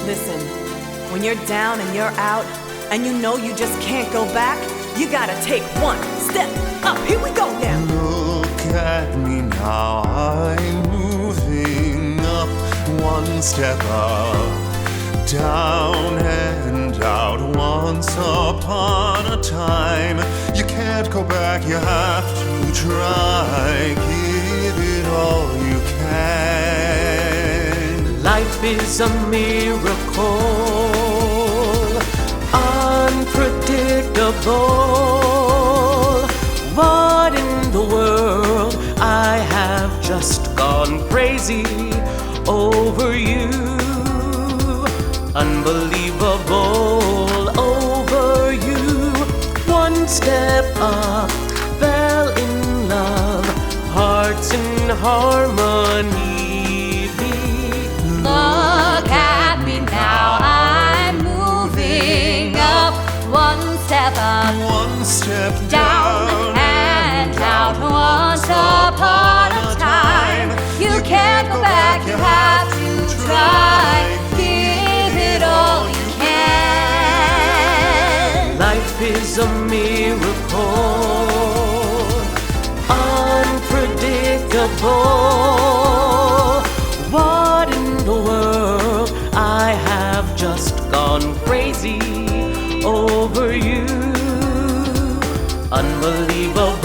Listen, when you're down and you're out, and you know you just can't go back, you gotta take one step up. Here we go now. Look at me now, I'm moving up, one step up, down and out. Once upon a time, you can't go back, you have to try. Give it all you can. Life is a miracle, unpredictable. What in the world? I have just gone crazy over you. Unbelievable over you. One step up, fell in love, hearts in harmony. Look at me now, I'm moving up, one step up, One step down and out. Once upon a time, you can't go back, you have to try. Give it all you can. Life is a miracle, unpredictable. What in the world? I have just gone crazy over you. Unbelievable.